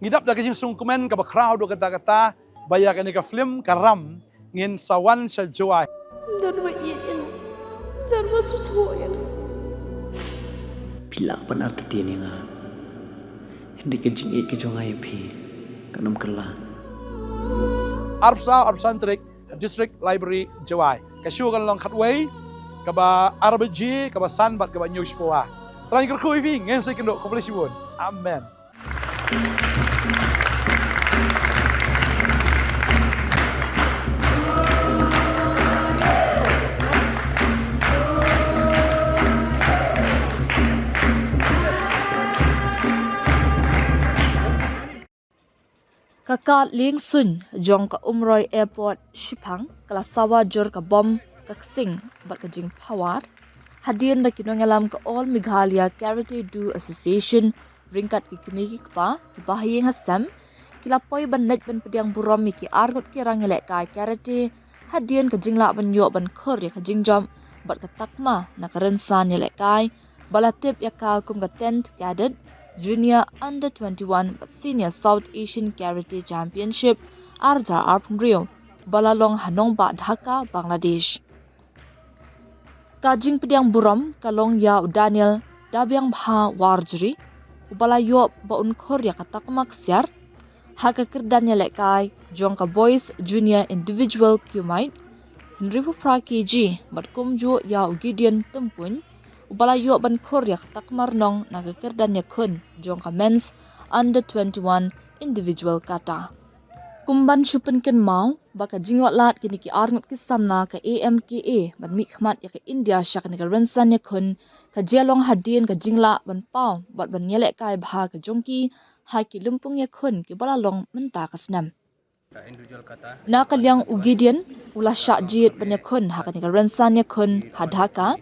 ngidap da kajing sungkumen ka ba crowd do kata baya ka ni ka film karam ngin sawan sa joy Dharma iin, dharma susuyan. Pila benar tetian nga. Hindi ka jing ke jongai phi kanam kerla. Arpsantrik District Library Joy ka shu kan long khatway ka ba RBG ka ba sanbat ka ba news po Try ko kuwi ngin sa kindo komplisibon. Amen. Kakat ling sun jong ka umroy airport Shipang kala sawa jor ka bom kaksing bat ka jing pawar hadian ba kinongalam ka all Meghalaya Karate Do Association ringkat ki kimiki kpa ki bahayeng hasam kilapoy ban net ban pediang burom ki argot ki rangelek ka karate hadian ka jingla ban yo ban khor ya ka jingjom bat ka takma na karensan yelek kai balatip ya ka kum ka tent cadet Junior Under 21 Senior South Asian Karate Championship Arja Arpungrio Balalong Hanongba Dhaka Bangladesh Kajing pediang buram kalong ya Daniel Dabyang Bha Warjri Ubalayo baun Korea katakmak siar Haka kirdanya lekai jong ka Boys Junior Individual Kumite Henry Pupra KG Batkumju ya Gideon Tempun Ubalayo ban Korea takmar nong nagakirdan ya kun jong ka men's under 21 individual kata. Kumban syupen ken mau baka jingwat lat kini ki arngot ki samna ka AMKA ban mikmat ya ka India syak ni ka rensan ya kun ka jialong hadin ka jingla ban pau bat ban nyelek kai bha ka jongki ha ki lumpung ya kun ki balalong menta ka snam. Na kalyang ugidian ulah syak jit ban ya kun ha ka ni ka rensan ya kun hadhaka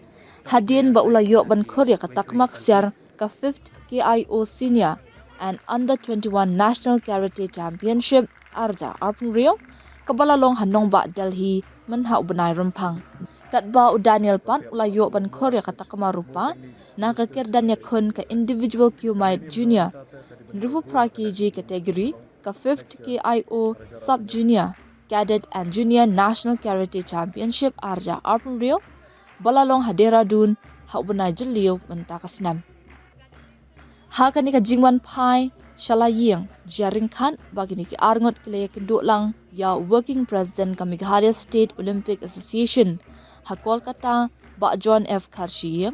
Hadin ba ulayo ban Korea katakmak siar ka 5th KIO Senior and Under 21 National Karate Championship Arja Arpungrio kabalalong hanong ba Delhi manha ubanay rumpang. Katba u Daniel Pan ulayo ban Korea katakma rupa na kakirdan ya kun ka Individual Kumite Junior Ripu Prakiji category ka 5th KIO Sub Junior Cadet and Junior National Karate Championship Arja Arpungrio Balalong hadera dun haubunay jeliw mentakasnam. Haka ni ka jingwan pai shalaying jaring kan bagi ni ki arngot kilaya kenduk lang ya working president ka Meghalaya State Olympic Association ha Kolkata ba John F Karshi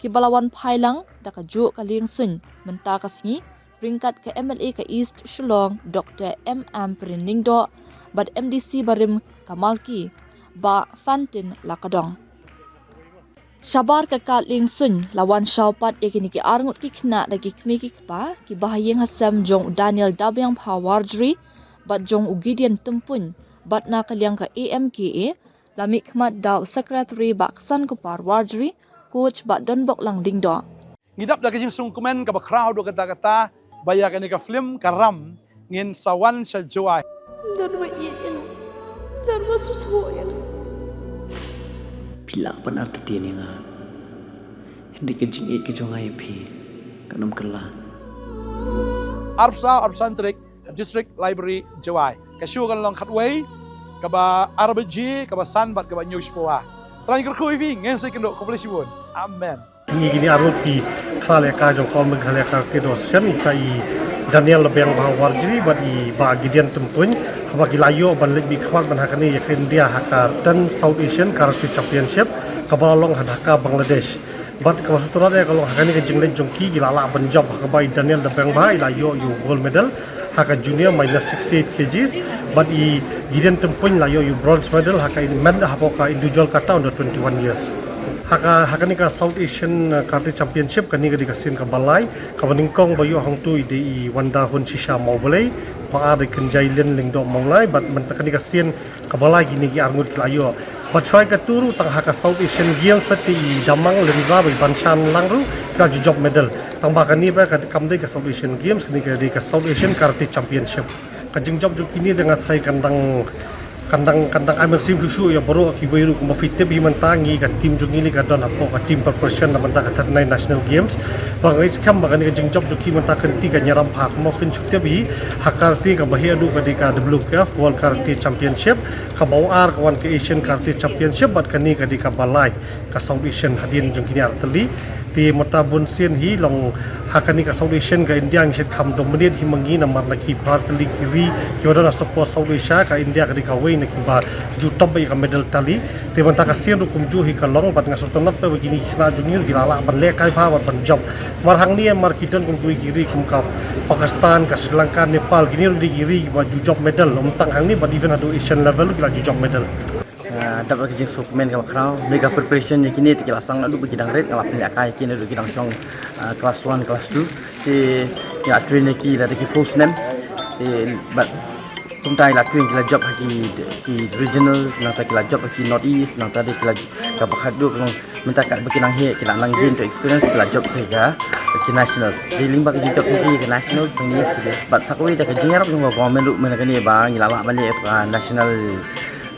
ki balawan pai lang da ka ju kaling sun mentakasngi ringkat ka MLA ka East Shillong Dr. M.M. Periningdo bad MDC barim Kamalki ba Fantin Lakadong. Sabar kakat ling sun lawan syaupat yakini ki arngut ki kena lagi kmiki kpa ki bahayeng hasam jong Daniel Dabyang Bha Warjri bat jong Ugidian Tempun bat na kalyang ka AMKA lamik khmat daw secretary baksan kupar Warjri coach bat donbok lang dingdo ngidap da kajing sungkumen ka ba crowd do kata baya ka ni ka film karam ngin sawan sa joy Dharma iin, dharma susuyan. Pila benar tetian nga. Hindi ka jing ke jongai phi kanam kerla. Arpsantrik District Library Joy ka shu kan long khatway ka ba RBG ka ba sanbat ka ba news po Try ko kuwi ngin sa kindo komplisibon. Amen. Gini arut ki khale ka jong kom khale ka ke dos shen ka i Daniel Dabyang Bha Warjri bat i ba Gideon Tempun ba gilayo ban leg bi khwat ban hakani yakin dia haka 10 South Asian Karate Championship ka balong hadaka Bangladesh bat ka masutura de kalau hakani ke jingle jongki gilala ban job ka ba Daniel Dabyang Bha ilayo yu gold medal haka junior minus 68 kgs but i Gideon Tempun layo yu bronze medal haka in med hapoka individual kata under 21 years. Haka ni ka South Asian Karate Championship kani ka dikasin ka balai ka baningkong bayo hang tu ide i wanda hun shisha mau boleh pa ada kenjailen lingdo maulai bat mentakani ka sin ka balai gini gi arngut layo but try ka turu tang haka South Asian Games pati i damang lenza bai banshan langru ka job medal tang ba kani ba ka kamdai ka South Asian Games kani ka di ka South Asian Karate Championship ka jing job kini dengan thai kandang kandang Aimer sim susu ya baru ki boiru ko mafitte bi mantangi ka tim jungili ka don apo ka tim preparation na manta ka tatnai national games bang is kam bagan ka jingjob juki manta kanti ka nyaram phak mo fin chutte bi hakarti ka bahia du ka di ka WKF World Karate Championship ka bawar ka wan ka Asian Karate Championship bat kani ka di ka balai ka South Asian hadin jungkini arteli ti mata bun sien hi long hakani ka South Asian ka India ng sit kham dominate hi mangi na mar laki partly kiri yoda support South Asia ka India ka di ka way na kiba jutob ba ka medal tali ti manta ka sien rukum ju hi ka long bat nga sotanat pa begini khna jungir gilala ban le kai pha ban job mar hang ni mar kitan kum tu kiri kum ka Pakistan ka Sri Lanka Nepal gini di kiri ba ju job medal tang hang ni ba even adu Asian level gila ju job medal dapat kerja suplemen kalau kerau mereka preparation yang kini kita lasang lalu bagi dang red kalau pilih akai kini lalu kita cong kelas 1 kelas 2 di ya train lagi dari ki post name but tumtai la train kita job di regional nanti kita job di north east nanti kita ke bakhadu kalau minta kat bagi nang he kita nang gain to experience kita job sehingga ke nationals di limba ke job ke nationals ni but sakoi dah kerja harap yang government lu mana kini bang lama balik national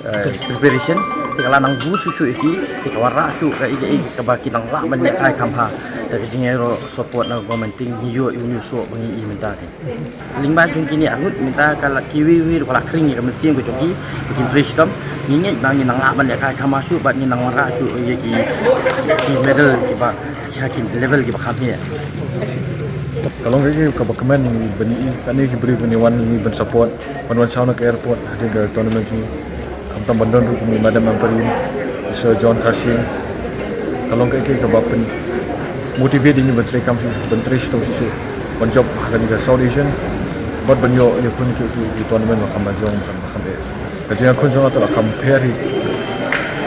preparation tinggal nang bu susu iki tinggal ra su ka ige ka baki nang la man nek ai khamha ta jingero support na government ting yo so bangi i minta ke lingba jung kini angut minta kala kiwi wi kala kring ka mesin ko jogi bikin tristom ni nang la man nek ai khamha su bat ni nang ra su ye ki medal ki ba yakin level ki ba khamhe kalau kayak ke Bakmen ni bani kani ki beri bani wan ni ben support wan sauna ke airport ada ke tournament ni kamtam bandon ru kami madam amparin Sir John Kasim kalau kayak ke bapen motivate ini ben trekam ben tres tu susu ben job akan ke South Asian buat banyo ni pun di tournament makam bajong makam kajian kun jong atau compare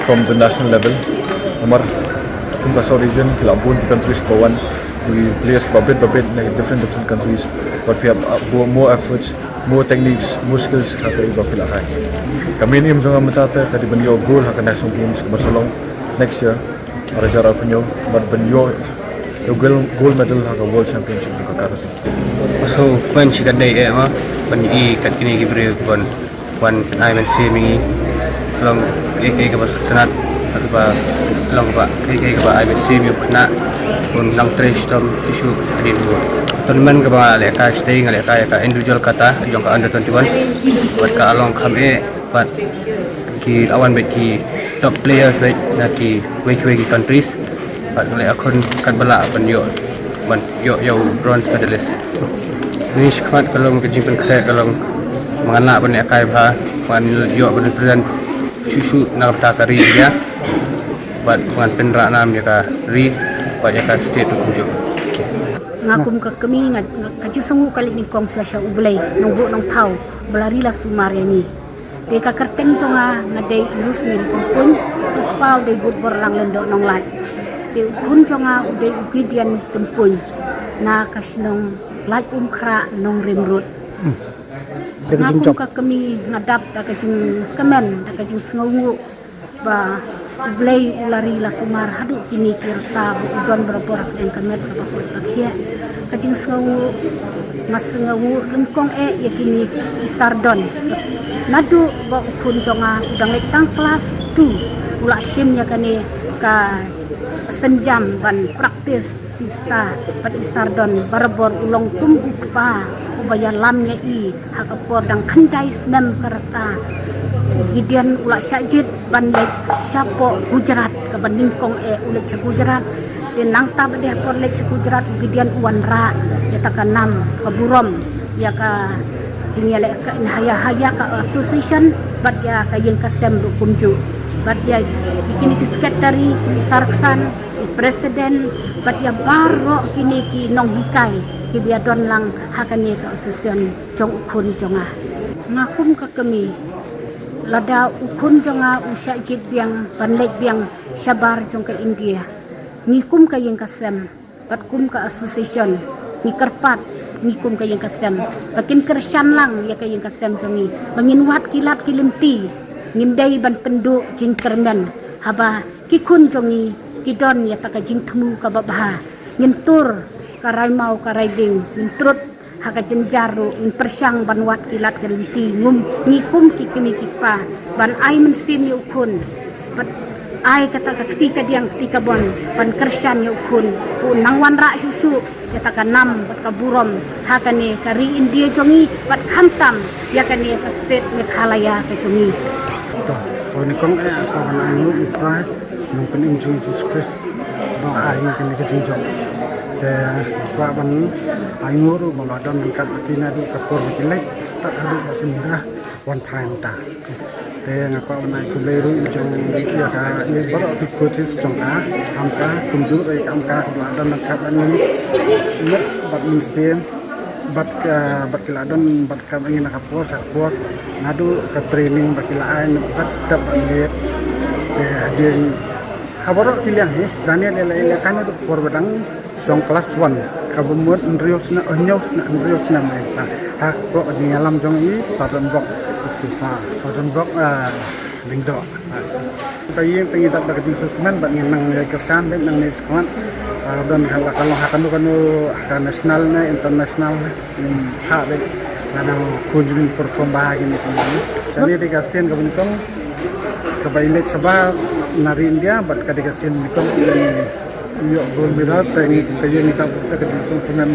from the national level nomor kun South Asian kelabun countries bawan we players babet like different countries but we have more efforts more techniques more skills kata iba pila kai kami ni mzonga matata kadi banyo goal haka national games ke Barcelona next year ara jara punyo but banyo gold medal haka world championship ke karate so when she got day ma when I kat kini gibre kon when I men see me long ke ke bas tanat ba long ba ke ba I men see me kena un nang trash tom issue di tournament ke ba le ka stay ngale ka individual kata jong ka under 21 buat ka along kami but ki awan bet ki top players bet na ki weki countries but le akon kan bala ban yo bronze medalist ni squad kalau ke jimpen kre kalau mangana ban akai ba ban yo ban present susu na ta kari dia but ban pendra nam ya ka ri ba ya ka state tu kunjo ngakum ka kami kaji sangu kali ni kong sa ublay nung bu nung tau belari la sumari ni de ka kerteng jonga na de irus ni pun pau de but borlang lendo nong lai de kun jonga de ugidian tempun na kasnong lai kra nong rimrut ngakum ka kami ngadap da kajing kemen da kajing sngongu ba ublay ulari la sumar hadu kini kirta udon berporak yang kemet ka pakut pakhia kajing sngongu mas sngongu lengkong ya kini isardon nadu ba ukun jonga udang letang kelas 2 ula sim ya kani ka senjam ban praktis pista pat isardon barbor ulong tum ukpa ubaya lamnya i hakapor dang khandai senam karata gidian ula syajid ban lek syapo Gujarat ka bandingkong ulet sa Gujarat din nang tab deh por lek sa Gujarat gidian uwan ra ya takanam ka burom ya ka singya lek ka haya ka association bat ya ka yeng ka sem kumju bat ya kini ki secretary ki sarksan ki presiden bat ya baro kini ki nong hikai ki biadon lang hakani ka association jong ukun jonga ngakum ka kami lada ukun jonga usya jit biang banlek biang sabar jong ke India ngikum ka yeng kasem pat kum ka association ni kerpat ngikum ka yeng kasem bakin kersan lang ya ka yeng kasem jongi bangin wat kilat kilenti ngimdai ban penduk jing kermen haba kikun jongi kidon ya ta ka jing temu ka babha nyentur karai mau karai ding mentrut haka jenjaru in persyang banwat kilat gelenti ngum ngikum kikimi kikpa ban ai mensim yukun bat ai kata ketika diang ketika bon ban kersyan yukun ku nangwan ra susu kata kanam bat kaburom hakane kari India jongi bat khantam yakane ka state Meghalaya ka jongi Kau ni kong aku kan anu ikrar nung pening jung Jesus ba ai kan ni kejung ke ba ban ai nguru ba don kan kina du kapur kilai tak adu makin dah wan pain ta te ngako ban ai ku leru jung ya ka ni baro bi coaches jong ka amka kumju ai amka ba don kan ani net bat min sim bat kiladon bat kami ingin nakapur sakpur ngadu ke training bakilaan bat step lihat dia haboro kiliang Daniel ela kan itu perbedang song kelas 1 kabumut nriosna nriosna mereka hak kok di alam jong ini Southern Block Southern Block lingdo bayi pengen tak bagi dokumen bat nang kesan nang ni sekolah dan kalau akan nasionalnya internasional hak deh karena kunjungan perform bahagia ni jadi dikasihin ke benikong ke bailik sebab nari India bat kadikasihin benikong yuk gol medal teng kayu ni tak ke sempurna